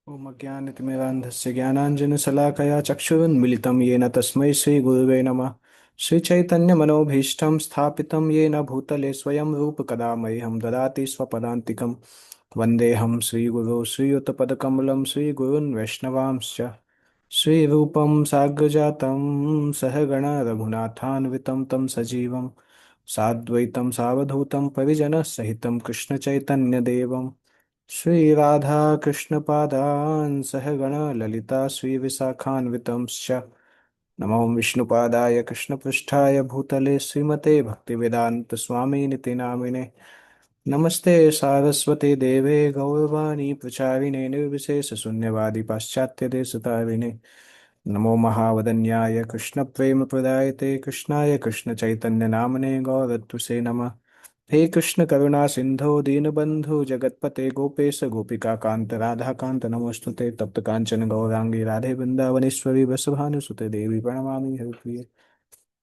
ओम अज्ञानतिमिरान्धस्य ज्ञानाञ्जनशलाकया चक्षुरुन्मिलितं येन तस्मै श्रीगुरुवे नमः। श्रीचैतन्यमनोभीष्टं स्थापितं येन भूतले स्वयं रूपकदा मह्यं ददाति स्वपदान्तिकं। वन्देऽहं श्रीगुरो श्रीयुतपदकमलं श्रीगुरून् वैष्णवांश्च। श्रीरूपं साग्रजातं सहगण रघुनाथान्वितं तं सजीवं साद्वैतं सावधूतं परिजनसहितं कृष्णचैतन्यदेवं श्रीराधा कृष्णपादान् सहगण ललिता श्रीविशाखान्वितंश्च। नमो विष्णुपादाय कृष्णपृष्ठाय भूतले श्रीमते भक्तिवेदांत स्वामी निति नामिने। नमस्ते सारस्वते देवे गौरवाणी प्रचारिणे निर्विशेष शून्यवादी पाश्चात्य देशतारिणे। नमो महावदन्याय कृष्ण प्रेम प्रदायते कृष्णाय कृष्ण चैतन्य नामने गौरत्वसे नमः। हे कृष्ण करुणा सिंधो दीनबंधु जगतपते गोपेश गोपिका कांत राधा कांत नमोस्तुते तप्त कांचन गौरांगी राधे वृंदावनेश्वरी वसुभानुसुते देवी प्रणमामि हरिप्रिये।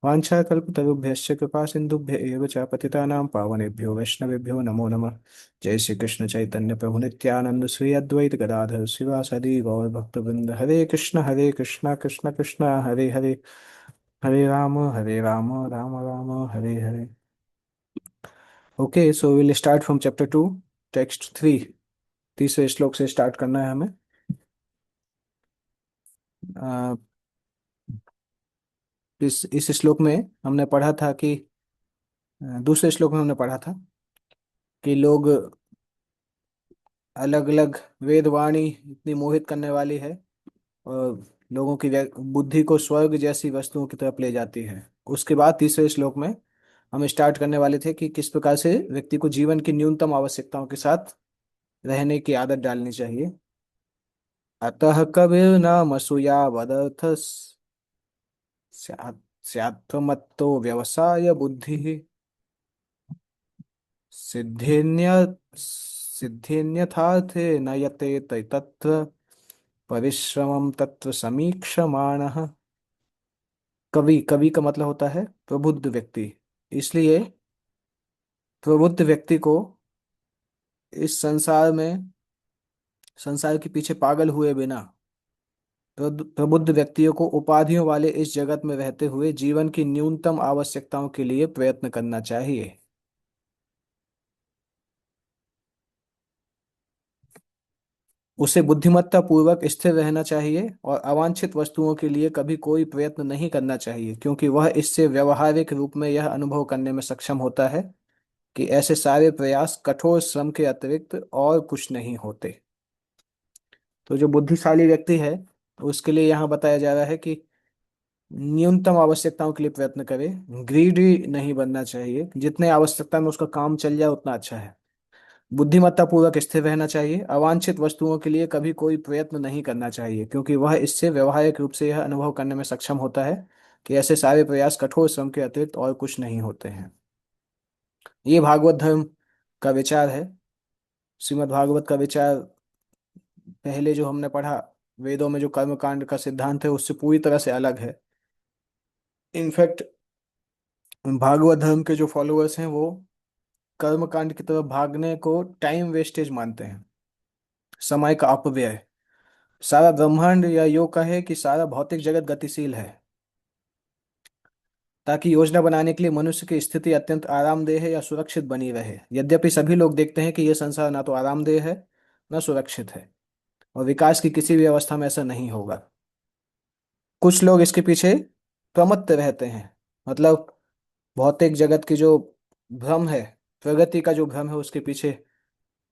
वाञ्छाकल्पतरुभ्यश्च कृपा सिन्धुभ्य एव च पतितानां पावनेभ्यो वैष्णवेभ्यो नमो नमः। जय श्री कृष्ण चैतन्य प्रभु नित्यानंद श्री अद्वैत गदाधर शिवासादि गौर भक्तवृंद Hare Krishna Krishna Krishna Hare Hare. Hare Ram Ram Ram Hare Hare. Okay, so will start from chapter 2, text 3। तीसरे श्लोक से स्टार्ट करना है हमें। अ, इस श्लोक में हमने पढ़ा था कि दूसरे श्लोक में हमने पढ़ा था कि लोग अलग अलग वेद वाणी इतनी मोहित करने वाली है और लोगों की बुद्धि को स्वर्ग जैसी वस्तुओं की तरफ ले जाती है। उसके बाद तीसरे श्लोक में हम स्टार्ट करने वाले थे कि किस प्रकार से व्यक्ति को जीवन की न्यूनतम आवश्यकताओं के साथ रहने की आदत डालनी चाहिए। अतः कबीर नाम सूयावदर्थ स्यात्मत्तो व्यवसाय बुद्धि सिद्धिन्य सिद्धिन्यथार्थे न यतेत तत्र परिश्रमं तत्र समीक्षमाणः। कवि, कवि का मतलब होता है प्रबुद्ध व्यक्ति। इसलिए प्रबुद्ध व्यक्ति को इस संसार में, संसार के पीछे पागल हुए बिना, प्रबुद्ध व्यक्तियों को उपाधियों वाले इस जगत में रहते हुए जीवन की न्यूनतम आवश्यकताओं के लिए प्रयत्न करना चाहिए। उसे बुद्धिमत्ता पूर्वक स्थिर रहना चाहिए और अवांछित वस्तुओं के लिए कभी कोई प्रयत्न नहीं करना चाहिए, क्योंकि वह इससे व्यवहारिक रूप में यह अनुभव करने में सक्षम होता है कि ऐसे सारे प्रयास कठोर श्रम के अतिरिक्त और कुछ नहीं होते। तो जो बुद्धिशाली व्यक्ति है उसके लिए यहाँ बताया जा रहा है कि न्यूनतम आवश्यकताओं के लिए प्रयत्न करे, ग्रीडी नहीं बनना चाहिए। जितने आवश्यकता में उसका काम चल जाए उतना अच्छा है। बुद्धिमत्ता पूर्वक स्थिर रहना चाहिए, अवांछित वस्तुओं के लिए कभी कोई प्रयत्न नहीं करना चाहिए, क्योंकि वह इससे व्यवहारिक रूप से यह अनुभव करने में सक्षम होता है कि ऐसे सारे प्रयास कठोर श्रम के अतिरिक्त और कुछ नहीं होते हैं। ये भागवत धर्म का विचार है। श्रीमद् भागवत का विचार पहले जो हमने पढ़ा, वेदों में जो कर्म कांड का सिद्धांत है उससे पूरी तरह से अलग है। इनफैक्ट भागवत धर्म के जो फॉलोअर्स हैं वो कर्म कांड की तरफ भागने को टाइम वेस्टेज मानते हैं, समय का अपव्यय। सारा ब्रह्मांड या यूं कहे कि सारा भौतिक जगत गतिशील है, ताकि योजना बनाने के लिए मनुष्य की स्थिति अत्यंत आरामदेह या सुरक्षित बनी रहे। यद्यपि सभी लोग देखते हैं कि यह संसार ना तो आरामदेह है न सुरक्षित है, और विकास की किसी भी अवस्था में ऐसा नहीं होगा। कुछ लोग इसके पीछे प्रमत्त रहते हैं, मतलब भौतिक जगत की जो भ्रम है, प्रगति का जो भ्रम है उसके पीछे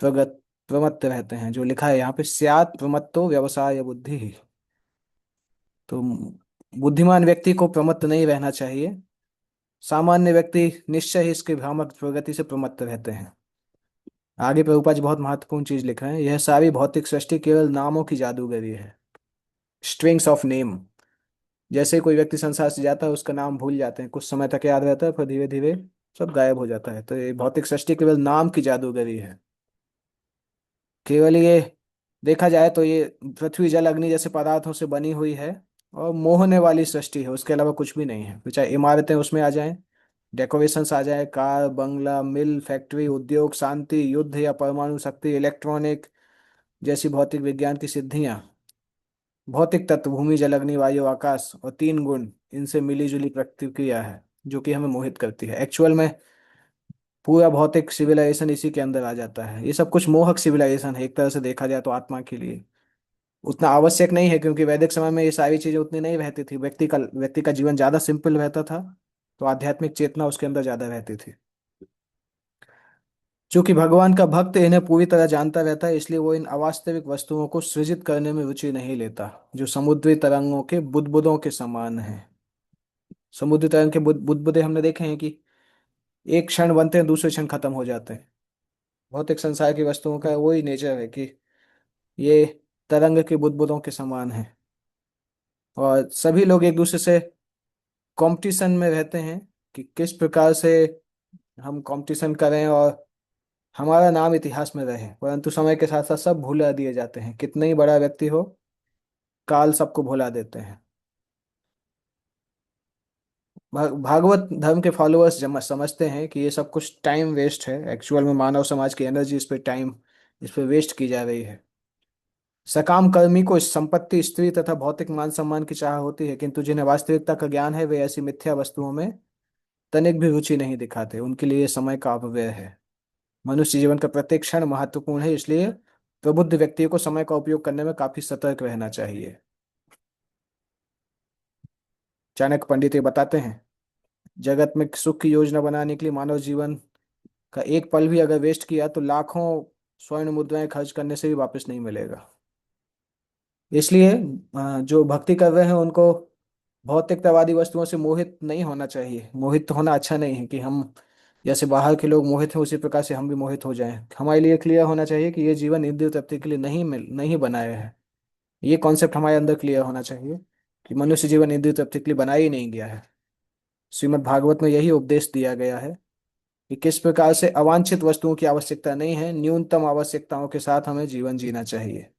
प्रगत प्रमत्त रहते हैं। जो लिखा है यहाँ पे, स्यात् प्रमत्तो व्यवसाय बुद्धि। तो बुद्धिमान व्यक्ति को प्रमत्त नहीं रहना चाहिए। सामान्य व्यक्ति निश्चय ही इसके भ्रामक प्रगति से प्रमत्त रहते हैं। आगे प्रभुपाद जी बहुत महत्वपूर्ण चीज लिख रहे हैं, यह सारी भौतिक सृष्टि केवल नामों की जादूगरी है, स्ट्रिंग्स ऑफ नेम। जैसे कोई व्यक्ति संसार से जाता है उसका नाम भूल जाते हैं, कुछ समय तक याद रहता है फिर धीरे धीरे सब गायब हो जाता है। तो ये भौतिक सृष्टि केवल नाम की जादूगरी है। केवल ये देखा जाए तो ये पृथ्वी जल अग्नि जैसे पदार्थों से बनी हुई है और मोहने वाली सृष्टि है, उसके अलावा कुछ भी नहीं है। तो चाहे इमारतें उसमें आ जाएं, डेकोरेशंस आ जाए, कार बंगला मिल फैक्ट्री उद्योग शांति युद्ध या परमाणु शक्ति इलेक्ट्रॉनिक जैसी भौतिक विज्ञान की सिद्धियां, भौतिक तत्व भूमि जल अग्नि वायु आकाश और तीन गुण, इनसे मिली जुली प्रतिक्रिया है जो कि हमें मोहित करती है। एक्चुअल में पूरा भौतिक सिविलाइजेशन इसी के अंदर आ जाता है। ये सब कुछ मोहक सिविलाइजेशन है एक तरह से देखा जाए तो आत्मा के लिए। उतना आवश्यक नहीं है, क्योंकि वैदिक समय में ये सारी चीजें उतनी नहीं रहती थी। व्यक्ति का जीवन ज्यादा सिंपल रहता था, तो आध्यात्मिक चेतना उसके अंदर ज्यादा रहती थी। चूंकि भगवान का भक्त इन्हें पूरी तरह जानता रहता है, इसलिए वो इन अवास्तविक वस्तुओं को सृजित करने में रुचि नहीं लेता, जो समुद्री तरंगों के बुदबुदों के समान है। समुद्री तरंग के बुदबुदे हमने देखे हैं कि एक क्षण बनते हैं, दूसरे क्षण खत्म हो जाते हैं। भौतिक संसार की वस्तुओं का वही नेचर है कि ये तरंग के बुदबुदों के समान है। और सभी लोग एक दूसरे से कंपटीशन में रहते हैं कि किस प्रकार से हम कंपटीशन करें और हमारा नाम इतिहास में रहे। परंतु समय के साथ साथ सब भुला दिए जाते हैं, कितना ही बड़ा व्यक्ति हो, काल सबको भुला देते हैं। भागवत धर्म के फॉलोअर्स समझते हैं कि ये सब कुछ टाइम वेस्ट है। एक्चुअल में मानव समाज की एनर्जी इस पे वेस्ट की जा रही है। सकाम कर्मी को संपत्ति, स्त्री तथा भौतिक मान सम्मान की चाह होती है, किंतु जिन्हें वास्तविकता का ज्ञान है वे ऐसी मिथ्या वस्तुओं में तनिक भी रुचि नहीं दिखाते। उनके लिए समय का अपव्यय है। मनुष्य जीवन का प्रत्येक क्षण महत्वपूर्ण है, इसलिए प्रबुद्ध व्यक्तियों को समय का उपयोग करने में काफी सतर्क रहना चाहिए। चाणक्य पंडित ये बताते हैं, जगत में सुख की योजना बनाने के लिए मानव जीवन का एक पल भी अगर वेस्ट किया तो लाखों स्वर्ण मुद्राएं खर्च करने से भी वापस नहीं मिलेगा। इसलिए जो भक्ति कर रहे हैं उनको भौतिकतावादी वस्तुओं से मोहित नहीं होना चाहिए। मोहित तो होना अच्छा नहीं है कि हम जैसे बाहर के लोग मोहित हैं उसी प्रकार से हम भी मोहित हो जाएं। हमारे लिए क्लियर होना चाहिए कि ये जीवन इंद्रिय तृप्ति के लिए नहीं बनाया है। ये कॉन्सेप्ट हमारे अंदर क्लियर होना चाहिए कि मनुष्य जीवन इंद्रिय तृप्ति के लिए बनाया ही नहीं गया है। श्रीमद् भागवत में यही उपदेश दिया गया है कि किस प्रकार से अवांछित वस्तुओं की आवश्यकता नहीं है, न्यूनतम आवश्यकताओं के साथ हमें जीवन जीना चाहिए।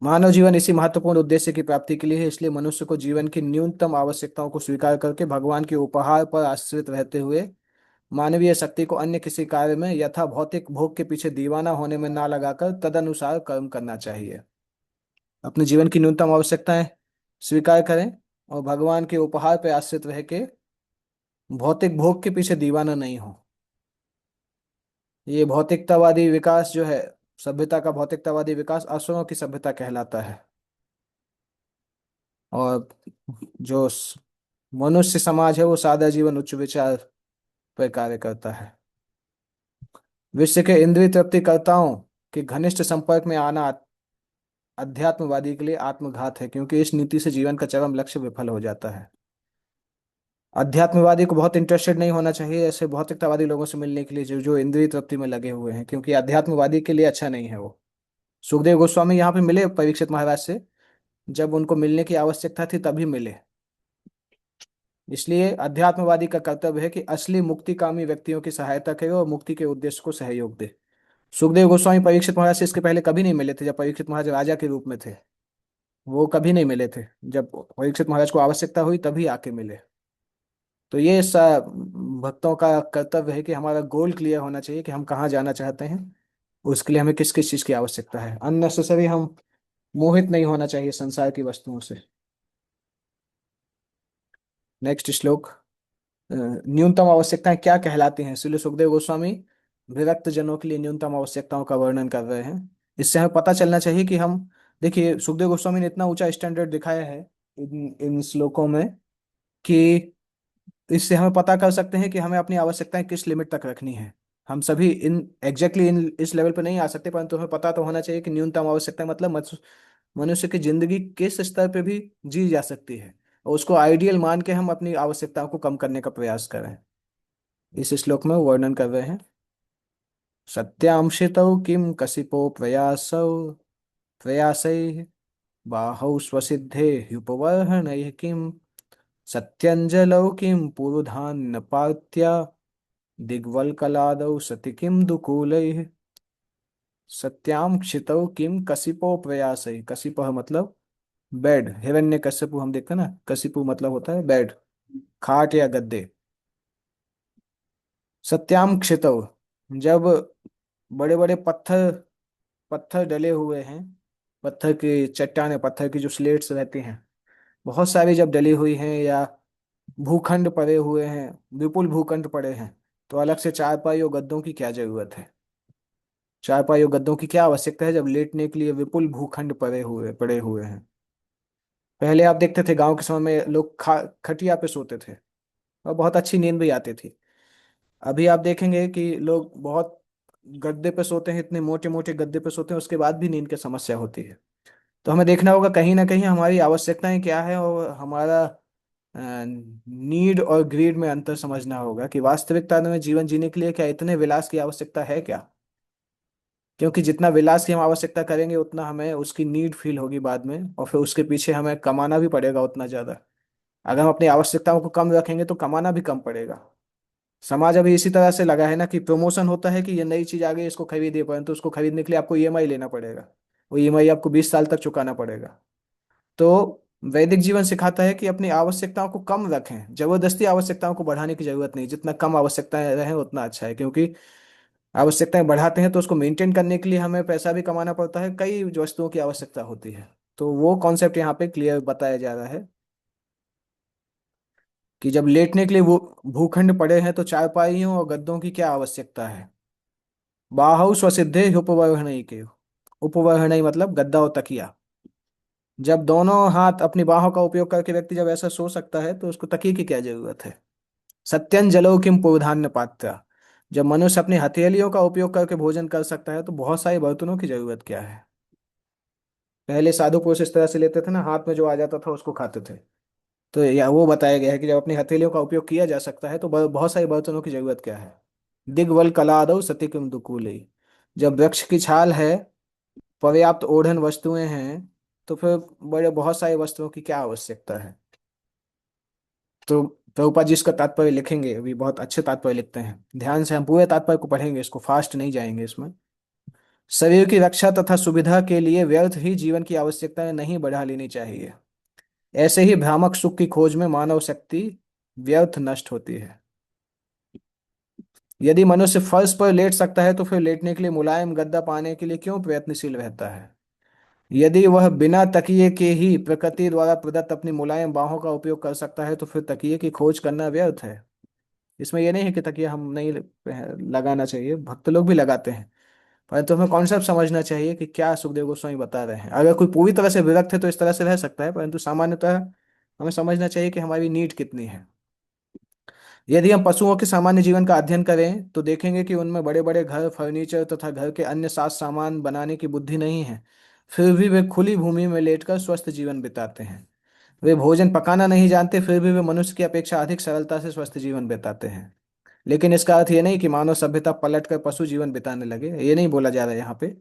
मानव जीवन इसी महत्वपूर्ण उद्देश्य की प्राप्ति के लिए है, इसलिए मनुष्य को जीवन की न्यूनतम आवश्यकताओं को स्वीकार करके भगवान के उपहार पर आश्रित रहते हुए मानवीय शक्ति को अन्य किसी कार्य में यथा भौतिक भोग के पीछे दीवाना होने में ना लगाकर तदनुसार कर्म करना चाहिए। अपने जीवन की न्यूनतम आवश्यकताएं स्वीकार करें और भगवान के उपहार पर आश्रित रह के भौतिक भोग के पीछे दीवाना नहीं हो। ये भौतिकतावादी विकास जो है, सभ्यता का भौतिकतावादी विकास असुरों की सभ्यता कहलाता है। और जो मनुष्य समाज है वो सादा जीवन उच्च विचार पर कार्य करता है। विश्व के इंद्रिय तृप्तिकर्ताओं के घनिष्ठ संपर्क में आना अध्यात्मवादी के लिए आत्मघात है, क्योंकि इस नीति से जीवन का चरम लक्ष्य विफल हो जाता है। अध्यात्मवादी को बहुत इंटरेस्टेड नहीं होना चाहिए ऐसे भौतिकतावादी लोगों से मिलने के लिए जो जो इंद्रिय तृप्ति में लगे हुए हैं, क्योंकि अध्यात्मवादी के लिए अच्छा नहीं है वो। सुखदेव गोस्वामी यहाँ पे मिले परीक्षित महाराज से, जब उनको मिलने की आवश्यकता थी तभी मिले। इसलिए अध्यात्मवादी का कर्तव्य है कि असली मुक्तिकामी व्यक्तियों की सहायता करे और मुक्ति के उद्देश्य को सहयोग दे। सुखदेव गोस्वामी परीक्षित महाराज से इसके पहले कभी नहीं मिले थे। जब परीक्षित महाराज राजा के रूप में थे वो कभी नहीं मिले थे। जब परीक्षित महाराज को आवश्यकता हुई तभी आके मिले। तो ये भक्तों का कर्तव्य है कि हमारा गोल क्लियर होना चाहिए कि हम कहाँ जाना चाहते हैं, उसके लिए हमें किस किस चीज़ की आवश्यकता है। अननेसेसरी हम मोहित नहीं होना चाहिए संसार की वस्तुओं से। नेक्स्ट श्लोक। न्यूनतम आवश्यकताएं क्या कहलाती हैं? इसलिए सुखदेव गोस्वामी विरक्त जनों के लिए न्यूनतम आवश्यकताओं का वर्णन कर रहे हैं। इससे हमें पता चलना चाहिए कि हम, देखिए सुखदेव गोस्वामी ने इतना ऊंचा स्टैंडर्ड दिखाया है इन श्लोकों में कि इससे हमें पता कर सकते हैं कि हमें अपनी आवश्यकताएं किस लिमिट तक रखनी है। हम सभी इन एग्जैक्टली इन इस लेवल पर नहीं आ सकते, परंतु हमें पता तो होना चाहिए कि न्यूनतम आवश्यकताएं मतलब मनुष्य की जिंदगी किस स्तर पे भी जी जा सकती है, और उसको आइडियल मान के हम अपनी आवश्यकताओं को कम करने का प्रयास करें। इस श्लोक में वो वर्णन कर रहे हैं। सत्यांशितौ किं कसिपो प्रयासौ प्रयासैः बाहौ स्वसिद्धे ह्युपवर्हनैः किं सत्यञ्जलौ किं पुरुधान्यपात्या दिग्वल्कलादौ सति किं दुकूलैः। सत्याम क्षितौ किम कसिपो प्रयासैः। कसिपः मतलब बेड। हिरण्य कश्यपु हम देखते हैं ना, कसिपु मतलब होता है बेड, खाट या गद्दे। सत्याम क्षितौ, जब बड़े बड़े पत्थर, पत्थर डले हुए हैं, पत्थर की चट्टाने, पत्थर की जो स्लेट्स रहती हैं, बहुत सारी जब डली हुई हैं, या भूखंड पड़े हुए हैं, विपुल भूखंड पड़े हैं, तो अलग से चारपाई और गद्दों की क्या जरूरत है? चारपाई और गद्दों की क्या आवश्यकता है जब लेटने के लिए विपुल भूखंड पड़े हुए हैं? पहले आप देखते थे गांव के समय में लोग खटिया पे सोते थे और बहुत अच्छी नींद भी आती थी। अभी आप देखेंगे कि लोग बहुत गद्दे पे सोते हैं, इतने मोटे मोटे गद्दे पे सोते हैं, उसके बाद भी नींद की समस्या होती है। तो हमें देखना होगा कहीं ना कहीं हमारी आवश्यकताएं क्या है, और हमारा नीड और ग्रीड में अंतर समझना होगा कि वास्तविकता में जीवन जीने के लिए क्या इतने विलास की आवश्यकता है क्या? क्योंकि जितना विलास की हम आवश्यकता करेंगे उतना हमें उसकी नीड फील होगी बाद में, और फिर उसके पीछे हमें कमाना भी पड़ेगा उतना ज्यादा। अगर हम अपनी आवश्यकताओं को कम रखेंगे तो कमाना भी कम पड़ेगा। समाज अभी इसी तरह से लगा है ना कि प्रमोशन होता है कि ये नई चीज आ गई, इसको खरीदिए, परंतु उसको खरीदने के लिए आपको ईएमआई लेना पड़ेगा। वो ईएमआई आपको 20 साल तक चुकाना पड़ेगा। तो वैदिक जीवन सिखाता है कि अपनी आवश्यकताओं को कम रखें, जबरदस्ती आवश्यकताओं को बढ़ाने की जरूरत नहीं, जितना कम आवश्यकताएं रहें उतना अच्छा है। क्योंकि आवश्यकताएं बढ़ाते हैं तो उसको मेंटेन करने के लिए हमें पैसा भी कमाना पड़ता है, कई वस्तुओं की आवश्यकता होती है। तो वो कॉन्सेप्ट यहाँ पे क्लियर बताया जा रहा है कि जब लेटने के लिए वो भूखंड पड़े हैं तो चारपाइयों और गद्दों की क्या आवश्यकता है। बाहु स्वसिद्धे उपवर्णई के, उपवर्णई मतलब गद्दा और तकिया। जब दोनों हाथ अपनी बाहों का उपयोग करके व्यक्ति जब ऐसा सो सकता है तो उसको तकिए की क्या जरूरत है। सत्यं जलौ किम पूर्धान्य पात्रा, जब मनुष्य अपनी हथेलियों का उपयोग करके भोजन कर सकता है तो बहुत सारे बर्तनों की जरूरत क्या है। पहले साधु पुरुष इस तरह से लेते थे ना, हाथ में जो आ जाता था उसको खाते थे। तो या वो बताया गया है कि जब अपनी हथेलियों का उपयोग किया जा सकता है तो बहुत सारे बर्तनों की जरूरत क्या है। दिग्वल कलादौ सती किम दुकूलई, जब वृक्ष की छाल है, पर्याप्त ओढ़न वस्तुएं हैं, तो फिर बड़े बहुत सारी वस्तुओं की क्या आवश्यकता है। तो प्रभुपाद जी इसका तात्पर्य लिखेंगे, अभी बहुत अच्छे तात्पर्य लिखते हैं, ध्यान से हम पूरे तात्पर्य को पढ़ेंगे, इसको फास्ट नहीं जाएंगे इसमें। शरीर की रक्षा तथा सुविधा के लिए व्यर्थ ही जीवन की आवश्यकताएं नहीं बढ़ा लेनी चाहिए। ऐसे ही भ्रामक सुख की खोज में मानव शक्ति व्यर्थ नष्ट होती है। यदि मनुष्य फर्श पर लेट सकता है तो फिर लेटने के लिए मुलायम गद्दा पाने के लिए क्यों प्रयत्नशील रहता है। यदि वह बिना तकिए के ही प्रकृति द्वारा प्रदत्त अपनी मुलायम बाहों का उपयोग कर सकता है तो फिर तकिए की खोज करना व्यर्थ है। इसमें यह नहीं है कि तकिया हम नहीं लगाना चाहिए, भक्त लोग भी लगाते हैं, परंतु हमें कॉन्सेप्ट समझना चाहिए कि क्या सुखदेव गोस्वामी बता रहे हैं। अगर कोई पूरी तरह से विरक्त है तो इस तरह से रह सकता है, परंतु सामान्यतः हमें समझना चाहिए कि हमारी नीड कितनी है। यदि हम पशुओं के सामान्य जीवन का अध्ययन करें तो देखेंगे कि उनमें बड़े बड़े घर, फर्नीचर तथा घर के अन्य साज सामान बनाने की बुद्धि नहीं है, फिर भी वे खुली भूमि में लेटकर स्वस्थ जीवन बिताते हैं। वे भोजन पकाना नहीं जानते, फिर भी वे मनुष्य की अपेक्षा अधिक सरलता से स्वस्थ जीवन बिताते हैं। लेकिन इसका अर्थ ये नहीं कि मानव सभ्यता पलट कर पशु जीवन बिताने लगे, ये नहीं बोला जा रहा है यहाँ पे।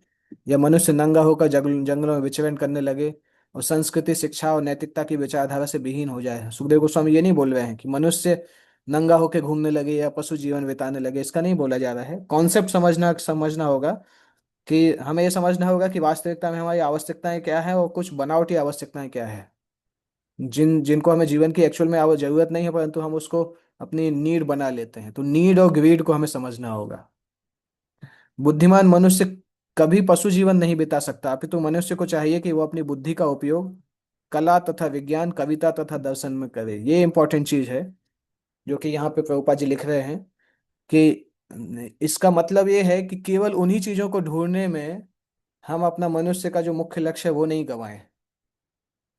या मनुष्य नंगा होकर जंगलों में विचरण करने लगे और संस्कृति, शिक्षा और नैतिकता की विचारधारा से विहीन हो जाए। सुखदेव गोस्वामी ये नहीं बोल रहे हैं कि मनुष्य नंगा होकर घूमने लगे या पशु जीवन बिताने लगे, इसका नहीं बोला जा रहा है। कॉन्सेप्ट समझना समझना होगा कि हमें ये समझना होगा कि वास्तविकता में हमारी आवश्यकताएं क्या है और कुछ बनावटी आवश्यकताएं क्या है, जिनको हमें जीवन की एक्चुअल में जरूरत नहीं है, परंतु हम उसको अपनी नीड बना लेते हैं। तो नीड और ग्रीड को हमें समझना होगा। बुद्धिमान मनुष्य कभी पशु जीवन नहीं बिता सकता, अपितु मनुष्य को चाहिए कि वो अपनी बुद्धि का उपयोग कला तथा विज्ञान, कविता तथा दर्शन में करे। ये इंपॉर्टेंट चीज है जो कि यहाँ पे प्रभुपाद जी लिख रहे हैं कि इसका मतलब ये है कि केवल उन्हीं चीजों को ढूंढने में हम अपना मनुष्य का जो मुख्य लक्ष्य है वो नहीं गंवाएं,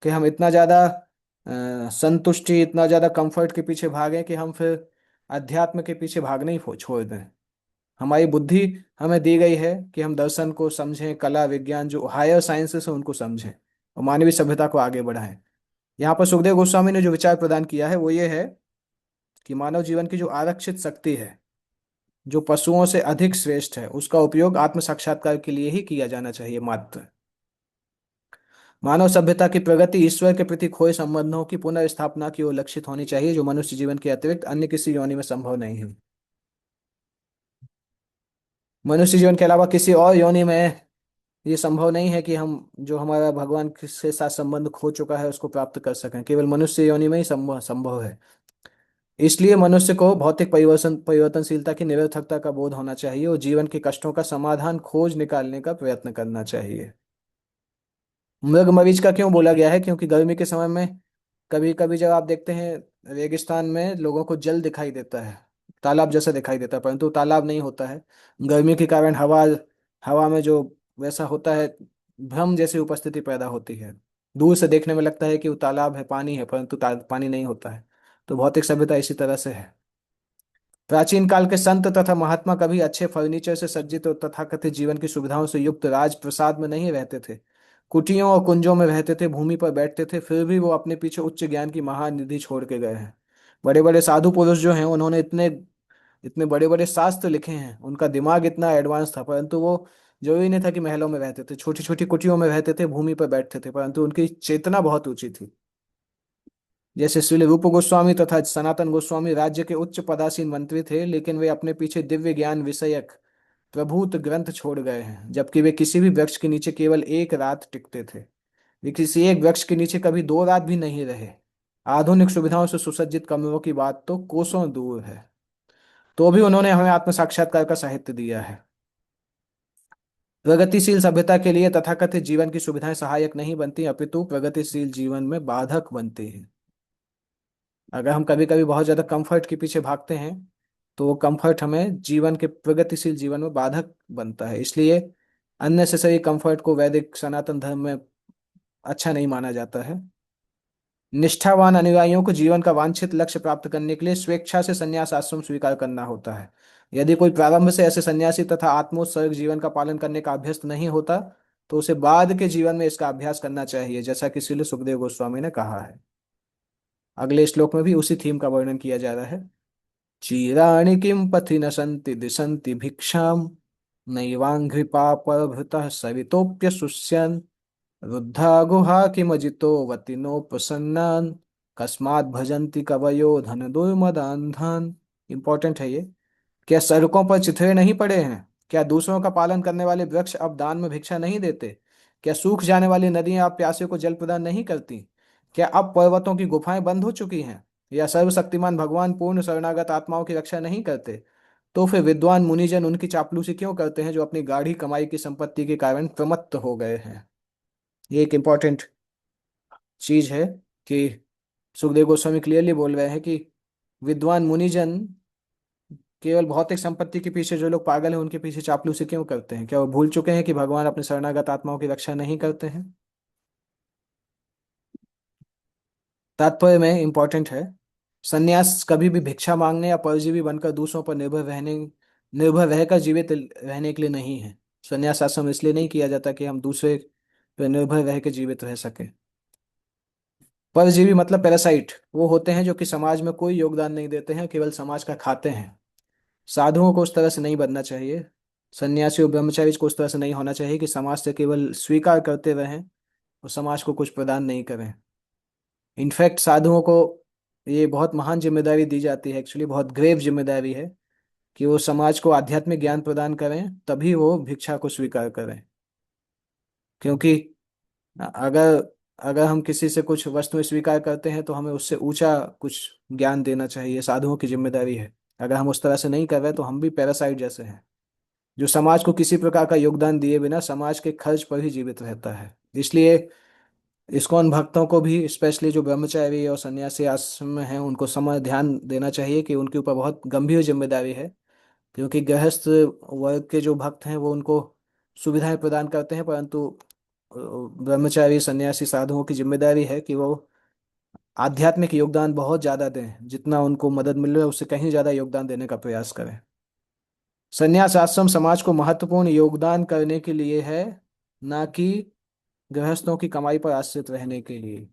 कि हम इतना ज्यादा संतुष्टि, इतना ज्यादा कंफर्ट के पीछे भागें कि हम फिर अध्यात्म के पीछे भागना ही छोड़ दें। हमारी बुद्धि हमें दी गई है कि हम दर्शन को समझें, कला विज्ञान जो हायर साइंसेस है उनको समझें और मानवीय सभ्यता को आगे बढ़ाएं। यहाँ पर सुखदेव गोस्वामी ने जो विचार प्रदान किया है वो ये है कि मानव जीवन की जो आरक्षित शक्ति है, जो पशुओं से अधिक श्रेष्ठ है, उसका उपयोग आत्म साक्षात्कार के लिए ही किया जाना चाहिए मात्र। मानव सभ्यता की प्रगति ईश्वर के प्रति खोए संबंधों की पुनर्स्थापना की ओर लक्षित होनी चाहिए, जो मनुष्य जीवन के अतिरिक्त अन्य किसी योनि में संभव नहीं है। मनुष्य जीवन के अलावा किसी और योनि में ये संभव नहीं है कि हम जो हमारा भगवान के साथ संबंध खो चुका है उसको प्राप्त कर सकें, केवल मनुष्य योनि में ही संभव संभव है। इसलिए मनुष्य को भौतिक परिवर्तनशीलता की निरर्थकता का बोध होना चाहिए और जीवन के कष्टों का समाधान खोज निकालने का प्रयत्न करना चाहिए। मृग मरीच का क्यों बोला गया है? क्योंकि गर्मी के समय में कभी कभी जब आप देखते हैं रेगिस्तान में लोगों को जल दिखाई देता है, तालाब जैसा दिखाई देता है, परंतु तालाब नहीं होता है। गर्मी के कारण हवा हवा में जो वैसा होता है, भ्रम जैसी उपस्थिति पैदा होती है। दूर से देखने में लगता है कि वो तालाब है, पानी है, परंतु पानी नहीं होता है। तो भौतिक सभ्यता इसी तरह से है। प्राचीन काल के संत तथा महात्मा कभी अच्छे फर्नीचर से सज्जित और तथाकथित जीवन की सुविधाओं से युक्त राजप्रसाद में नहीं रहते थे। कुटियों और कुंजों में रहते थे, भूमि पर बैठते थे, फिर भी वो अपने पीछे उच्च ज्ञान की महानिधि छोड़ के गए हैं। बड़े बड़े साधु पुरुष जो हैं, उन्होंने इतने इतने बड़े बड़े शास्त्र लिखे हैं, उनका दिमाग इतना एडवांस था, परंतु वो जरूरी नहीं था कि महलों में रहते थे, छोटी छोटी कुटियों में रहते थे, भूमि पर बैठते थे, परंतु उनकी चेतना बहुत ऊंची थी। जैसे श्री रूप गोस्वामी तथा सनातन गोस्वामी राज्य के उच्च पदासीन मंत्री थे, लेकिन वे अपने पीछे दिव्य ज्ञान विषयक प्रभूत ग्रंथ छोड़ गए हैं, जबकि वे किसी भी वृक्ष के नीचे केवल एक रात टिकते थे। वे किसी एक वृक्ष के नीचे कभी 2 रात भी नहीं रहे। आधुनिक सुविधाओं से सुसज्जित कमरों की बात तो कोसों दूर है, तो भी उन्होंने हमें आत्म साक्षात्कार का साहित्य दिया है। प्रगतिशील सभ्यता के लिए तथाकथित जीवन की सुविधाएं सहायक नहीं बनती, अपितु प्रगतिशील जीवन में बाधक बनती हैं। अगर हम कभी कभी बहुत ज्यादा कंफर्ट के पीछे भागते हैं, तो वो कंफर्ट हमें जीवन के प्रगतिशील जीवन में बाधक बनता है। इसलिए अननेसेसरी कंफर्ट को वैदिक सनातन धर्म में अच्छा नहीं माना जाता है। निष्ठावान अनुयायियों को जीवन का वांछित लक्ष्य प्राप्त करने के लिए स्वेच्छा से संन्यास आश्रम स्वीकार करना होता है। यदि कोई प्रारंभ से ऐसे सन्यासी तथा आत्मोत्सर्ग जीवन का पालन करने का अभ्यस्त नहीं होता, तो उसे बाद के जीवन में इसका अभ्यास करना चाहिए, जैसा कि श्रील सुखदेव गोस्वामी ने कहा है। अगले श्लोक में भी उसी थीम का वर्णन किया जा रहा है। चीराणि किं पथि न सन्ति दिशन्ति भिक्षाम, नैवाङ्घ्रिपा परभृतः सवितोऽप्यशुष्यन्, रुद्धा गुहा किमजितो वतिनो प्रसन्नान्, कस्मात् भजन्ति कवयो धन दुर्मदान्धान्। इंपॉर्टेंट है ये। क्या सड़कों पर चिथड़े नहीं पड़े हैं? क्या दूसरों का पालन करने वाले वृक्ष अब दान में भिक्षा नहीं देते? क्या सूख जाने वाली नदियां अब प्यासे को जल प्रदान नहीं करती? क्या अब पर्वतों की गुफाएं बंद हो चुकी हैं? या सर्वशक्तिमान भगवान पूर्ण शरणागत आत्माओं की रक्षा नहीं करते? तो फिर विद्वान मुनिजन उनकी चापलूसी क्यों करते हैं, जो अपनी गाढ़ी कमाई की संपत्ति के कारण प्रमत्त हो गए हैं? ये एक इंपॉर्टेंट चीज है कि सुखदेव गोस्वामी क्लियरली बोल रहे हैं कि विद्वान मुनिजन केवल भौतिक संपत्ति के पीछे, जो लोग पागल हैं उनके पीछे चापलूसी क्यों करते हैं? क्या वो भूल चुके हैं कि भगवान अपने शरणागत आत्माओं की रक्षा नहीं करते हैं? तात्पर्य में इंपॉर्टेंट है, सन्यास कभी भी भिक्षा मांगने या परजीवी बनकर दूसरों पर निर्भर रहकर जीवित रहने के लिए नहीं है। सन्यास आश्रम इसलिए नहीं किया जाता कि हम दूसरे पर निर्भर रह के जीवित रह सके। परजीवी मतलब पैरासाइट वो होते हैं जो कि समाज में कोई योगदान नहीं देते हैं, केवल समाज का खाते हैं। साधुओं को उस तरह से नहीं बनना चाहिए। सन्यासी और ब्रह्मचारी को उस तरह से नहीं होना चाहिए कि समाज से केवल स्वीकार करते रहें और समाज को कुछ प्रदान नहीं करें। इनफैक्ट साधुओं को ये बहुत महान जिम्मेदारी दी जाती है, एक्चुअली बहुत ग्रेव जिम्मेदारी है, कि वो समाज को आध्यात्मिक ज्ञान प्रदान करें, तभी वो भिक्षा को स्वीकार करें। क्योंकि अगर अगर हम किसी से कुछ वस्तुएं स्वीकार करते हैं, तो हमें उससे ऊंचा कुछ ज्ञान देना चाहिए, साधुओं की जिम्मेदारी है। अगर हम उस तरह से नहीं कर रहे, तो हम भी पैरासाइट जैसे हैं, जो समाज को किसी प्रकार का योगदान दिए बिना समाज के खर्च पर ही जीवित रहता है। इसलिए इस्कॉन भक्तों को भी, स्पेशली जो ब्रह्मचारी और सन्यासी आश्रम में हैं, उनको समय ध्यान देना चाहिए कि उनके ऊपर बहुत गंभीर जिम्मेदारी है। क्योंकि गृहस्थ वर्ग के जो भक्त हैं वो उनको सुविधाएं प्रदान करते हैं, परंतु ब्रह्मचारी सन्यासी साधुओं की जिम्मेदारी है कि वो आध्यात्मिक योगदान बहुत ज्यादा दें, जितना उनको मदद मिल रहा है उससे कहीं ज्यादा योगदान देने का प्रयास करें। संन्यास आश्रम समाज को महत्वपूर्ण योगदान करने के लिए है, ना कि गृहस्थों की कमाई पर आश्रित रहने के लिए।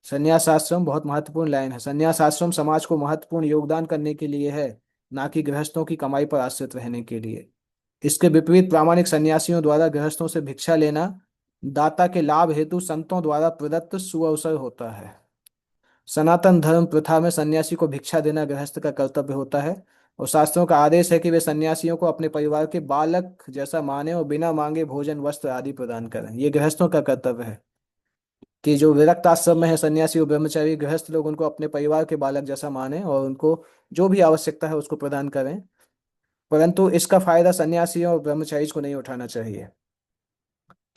संन्यास आश्रम बहुत महत्वपूर्ण लाइन है। संन्यास आश्रम समाज को महत्वपूर्ण योगदान करने के लिए है, ना कि गृहस्थों की कमाई पर आश्रित रहने के लिए। इसके विपरीत प्रामाणिक सन्यासियों द्वारा गृहस्थों से भिक्षा लेना दाता के लाभ हेतु संतों द्वारा प्रदत्त सुअवसर होता है। सनातन धर्म प्रथा में सन्यासी को भिक्षा देना गृहस्थ का कर्तव्य होता है, और शास्त्रों का आदेश है कि वे सन्यासियों को अपने परिवार के बालक जैसा माने और बिना मांगे भोजन वस्त्र आदि प्रदान करें। ये गृहस्थों का कर्तव्य है। कि जो विरक्त आश्रम में है सन्यासी और ब्रह्मचारी गृहस्थ लोग उनको अपने परिवार के बालक जैसा माने और उनको जो भी आवश्यकता है उसको प्रदान करें। परंतु इसका फायदा सन्यासियों और ब्रह्मचारी को नहीं उठाना चाहिए।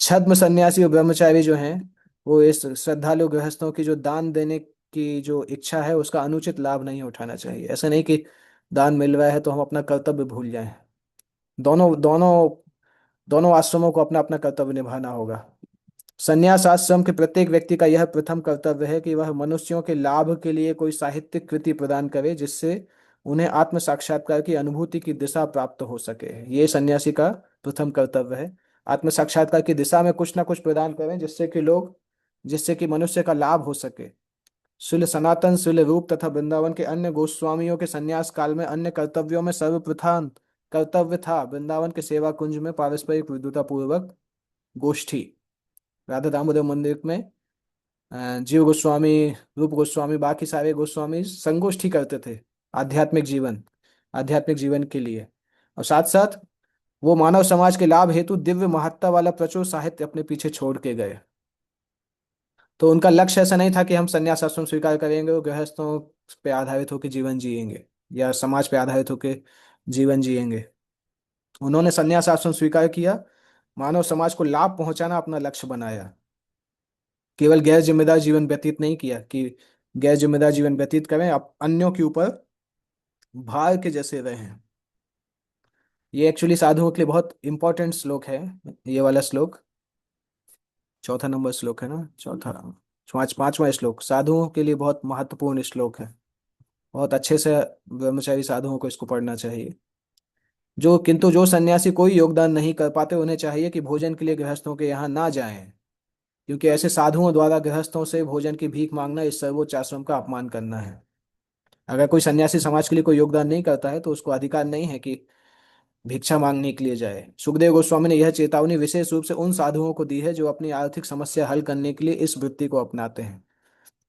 छद्म सन्यासी और ब्रह्मचारी जो हैं वो इस श्रद्धालु गृहस्थों की जो दान देने की जो इच्छा है उसका अनुचित लाभ नहीं उठाना चाहिए। ऐसा नहीं कि दान मिल रहा है तो हम अपना कर्तव्य भूल जाएं। दोनों दोनों दोनों आश्रमों को अपना अपना कर्तव्य निभाना होगा। संन्यास आश्रम के प्रत्येक व्यक्ति का यह प्रथम कर्तव्य है कि वह मनुष्यों के लाभ के लिए कोई साहित्यिक कृति प्रदान करे जिससे उन्हें आत्म साक्षात्कार की अनुभूति की दिशा प्राप्त हो सके। ये सन्यासी का प्रथम कर्तव्य है। आत्म साक्षात्कार की दिशा में कुछ ना कुछ प्रदान करें जिससे कि मनुष्य का लाभ हो सके। शुल सनातन, शुल रूप तथा वृंदावन के अन्य गोस्वामियों के संन्यास काल में अन्य कर्तव्यों में सर्वप्रधान कर्तव्य था वृंदावन के सेवा कुंज में पारस्परिक विद्वता पूर्वक गोष्ठी। राधा दामोदर मंदिर में जीव गोस्वामी, रूप गोस्वामी, बाकी सारे गोस्वामी संगोष्ठी करते थे आध्यात्मिक जीवन आध्यात्मिक जीवन के लिए। और साथ साथ वो मानव समाज के लाभ हेतु दिव्य महत्ता वाला प्रचुर साहित्य अपने पीछे छोड़ के गए। तो उनका लक्ष्य ऐसा नहीं था कि हम संन्यास आश्रम स्वीकार करेंगे और गृहस्थों पे आधारित होकर जीवन जिएंगे या समाज पे आधारित होकर जीवन जिएंगे। उन्होंने संन्यास आश्रम स्वीकार किया, मानव समाज को लाभ पहुंचाना अपना लक्ष्य बनाया। केवल गैर जिम्मेदार जीवन व्यतीत नहीं किया कि गैर जिम्मेदार जीवन व्यतीत करें, अब अन्यों के ऊपर भार के जैसे रहें। ये एक्चुअली साधुओं के लिए बहुत इंपॉर्टेंट श्लोक है। ये वाला श्लोक चौथा नंबर श्लोक है ना, चौथा पांचवा श्लोक साधुओं के लिए बहुत महत्वपूर्ण श्लोक है। बहुत अच्छे से ब्रह्मचारी साधुओं को इसको पढ़ना चाहिए। जो सन्यासी कोई योगदान नहीं कर पाते उन्हें चाहिए कि भोजन के लिए गृहस्थों के यहाँ ना जाएं, क्योंकि ऐसे साधुओं द्वारा गृहस्थों से भोजन की भीख मांगना इस सर्वोच्च आश्रम का अपमान करना है। अगर कोई सन्यासी समाज के लिए कोई योगदान नहीं करता है तो उसको अधिकार नहीं है कि भिक्षा मांगने के लिए जाए। सुखदेव गोस्वामी ने यह चेतावनी विशेष रूप से उन साधुओं को दी है जो अपनी आर्थिक समस्या हल करने के लिए इस वृत्ति को अपनाते हैं।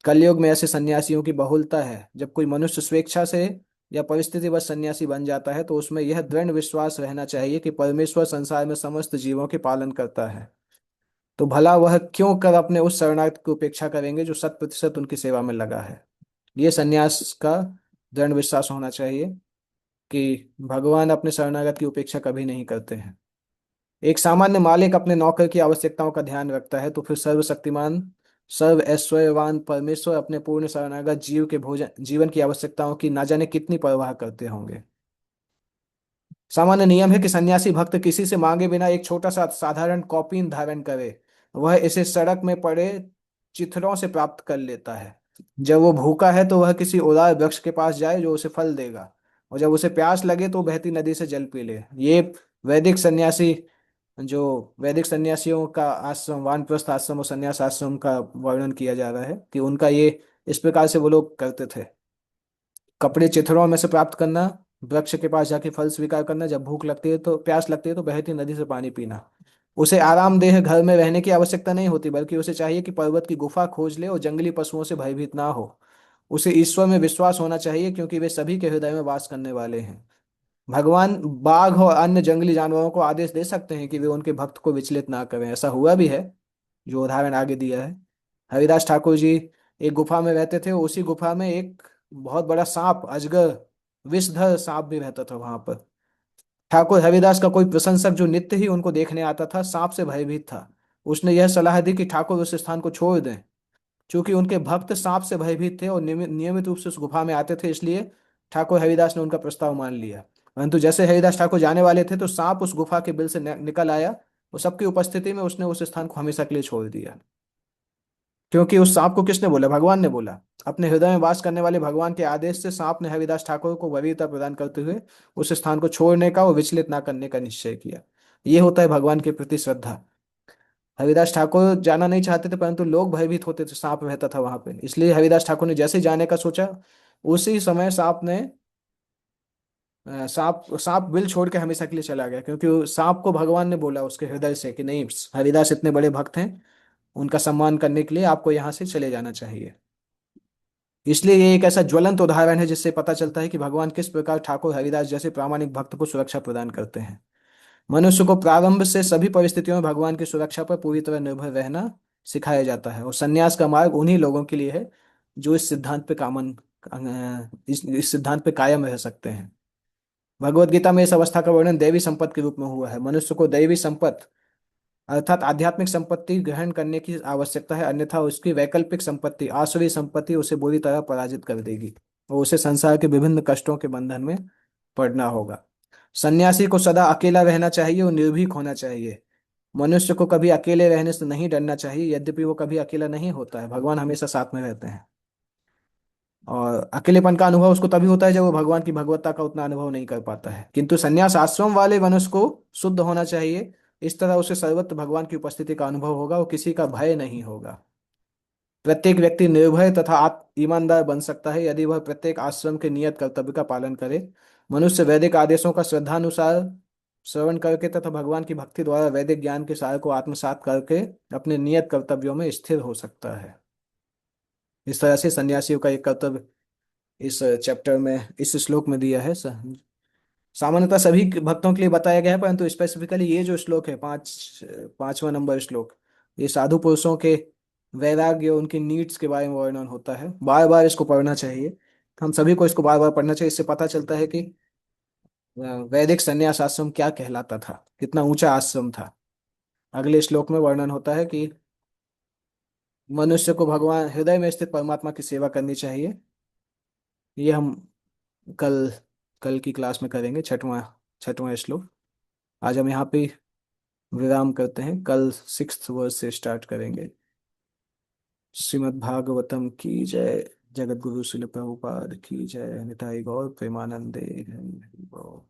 कलयुग में ऐसे सन्यासियों की बहुलता है। जब कोई मनुष्य स्वेच्छा से या परिस्थितिवश सन्यासी बन जाता है तो उसमें यह दृढ़ विश्वास रहना चाहिए कि परमेश्वर संसार में समस्त जीवों के पालन करता है। तो भला वह क्यों कर अपने उस शरणार्थ की उपेक्षा करेंगे जो 100% उनकी सेवा में लगा है। ये सन्यास का दृढ़ विश्वास होना चाहिए कि भगवान अपने शरणागत की उपेक्षा कभी नहीं करते हैं। एक सामान्य मालिक अपने नौकर की आवश्यकताओं का ध्यान रखता है तो फिर सर्वशक्तिमान सर्व ऐश्वर्यवान परमेश्वर अपने पूर्ण शरणागत जीव के भोजन जीवन की आवश्यकताओं की ना जाने कितनी परवाह करते होंगे। सामान्य नियम है कि सन्यासी भक्त किसी से मांगे बिना एक छोटा सा साधारण कॉपीन धारण करे। वह इसे सड़क में पड़े चिथड़ों से प्राप्त कर लेता है। जब वो भूखा है तो वह किसी उदार वृक्ष के पास जाए जो उसे फल देगा, और जब उसे प्यास लगे तो बहती नदी से जल पी ले। ये वैदिक सन्यासी जो वैदिक सन्यासियों का आश्रम, वानप्रस्थ आश्रम और सन्यास आश्रम का वर्णन किया जा रहा है कि उनका ये इस प्रकार से वो लोग करते थे। कपड़े चिथड़ों में से प्राप्त करना, वृक्ष के पास जाके फल स्वीकार करना, जब भूख लगती है तो प्यास लगती है तो बहती नदी से पानी पीना। उसे आरामदेह घर में रहने की आवश्यकता नहीं होती, बल्कि उसे चाहिए कि पर्वत की गुफा खोज ले और जंगली पशुओं से भयभीत ना हो। उसे ईश्वर में विश्वास होना चाहिए क्योंकि वे सभी के हृदय में वास करने वाले हैं। भगवान बाघ और अन्य जंगली जानवरों को आदेश दे सकते हैं कि वे उनके भक्त को विचलित ना करें। ऐसा हुआ भी है, जो उदाहरण आगे दिया है। हरिदास ठाकुर जी एक गुफा में रहते थे, उसी गुफा में एक बहुत बड़ा सांप, अजगर, विषधर सांप भी रहता था वहां पर। ठाकुर हरिदास का कोई प्रशंसक जो नित्य ही उनको देखने आता था सांप से भयभीत था। उसने यह सलाह दी कि ठाकुर उस स्थान को छोड़ दें। चूंकि उनके भक्त सांप से भयभीत थे और नियमित रूप से उस गुफा में आते थे, इसलिए ठाकुर हरिदास ने उनका प्रस्ताव मान लिया। परंतु जैसे हरिदास ठाकुर जाने वाले थे तो सांप उस गुफा के बिल से निकल आया और सबकी उपस्थिति में उसने उस स्थान को हमेशा के लिए छोड़ दिया। क्योंकि उस सांप को किसने बोला? भगवान ने बोला। अपने हृदय में वास करने वाले भगवान के आदेश से सांप ने हरिदास ठाकुर को वरीयता प्रदान करते हुए उस स्थान को छोड़ने का और विचलित ना करने का निश्चय किया। ये होता है भगवान के प्रति श्रद्धा। हरिदास ठाकुर जाना नहीं चाहते थे, परंतु लोग भयभीत होते थे, सांप रहता था वहां पे, इसलिए हरिदास ठाकुर ने जैसे ही जाने का सोचा उसी समय सांप सांप बिल छोड़ के हमेशा के लिए चला गया। क्योंकि सांप को भगवान ने बोला उसके हृदय से कि नहीं, हरिदास इतने बड़े भक्त हैं, उनका सम्मान करने के लिए आपको यहाँ से चले जाना चाहिए। इसलिए ये एक ऐसा ज्वलंत उदाहरण है जिससे पता चलता है कि भगवान किस प्रकार ठाकुर हरिदास जैसे प्रामाणिक भक्त को सुरक्षा प्रदान करते हैं। मनुष्य को प्रारंभ से सभी परिस्थितियों में भगवान की सुरक्षा पर पूरी तरह निर्भर रहना सिखाया जाता है। और संन्यास का मार्ग उन्हीं लोगों के लिए है जो इस सिद्धांत पे कामन इस सिद्धांत पे कायम रह सकते हैं। भगवत गीता में इस अवस्था का वर्णन दैवी संपत्ति के रूप में हुआ है। मनुष्य को दैवी संपत्ति अर्थात आध्यात्मिक संपत्ति ग्रहण करने की आवश्यकता है, अन्यथा उसकी वैकल्पिक संपत्ति आसुरी संपत्ति उसे बुरी तरह पराजित कर देगी और उसे संसार के विभिन्न कष्टों के बंधन में पड़ना होगा। सन्यासी को सदा अकेला रहना चाहिए और निर्भीक होना चाहिए। मनुष्य को कभी अकेले रहने से नहीं डरना चाहिए, यद्यपि वो कभी अकेला नहीं होता है, भगवान हमेशा साथ में रहते हैं। और अकेलेपन का अनुभव उसको तभी होता है जब वो भगवान की भगवत्ता का उतना अनुभव नहीं कर पाता है। किंतु संन्यास आश्रम वाले मनुष्य को शुद्ध होना चाहिए। इस तरह उसे सर्वत्र भगवान की उपस्थिति का अनुभव होगा और किसी का भय नहीं होगा। प्रत्येक व्यक्ति निर्भय तथा ईमानदार बन सकता है यदि वह प्रत्येक आश्रम के नियत कर्तव्य का पालन करे। मनुष्य वैदिक आदेशों का श्रद्धानुसार श्रवण करके तथा भगवान की भक्ति द्वारा वैदिक ज्ञान के सार को आत्मसात करके अपने नियत कर्तव्यों में स्थिर हो सकता है। इस तरह से सन्यासियों का एक कर्तव्य इस चैप्टर में, इस श्लोक में दिया है। सामान्यतः सभी भक्तों के लिए बताया गया है, परंतु स्पेसिफिकली ये जो श्लोक है, पांचवा नंबर श्लोक, ये साधु पुरुषों के वैराग्य, उनकी नीड्स के बारे में वर्णन होता है। बार बार इसको पढ़ना चाहिए। हम सभी को इसको बार बार पढ़ना चाहिए। इससे पता चलता है कि वैदिक संन्यास आश्रम क्या कहलाता था, कितना ऊंचा आश्रम था। अगले श्लोक में वर्णन होता है कि मनुष्य को भगवान हृदय में स्थित परमात्मा की सेवा करनी चाहिए। ये हम कल कल की क्लास में करेंगे, छठवां छठवां श्लोक। आज हम यहाँ पे विराम करते हैं, कल 6th वर्स से स्टार्ट करेंगे। श्रीमद् भागवतम की जय। जगत गुरु शिल प्रभुपाद की जय। निताई गौर प्रेमानंदे हरि हरि बोल।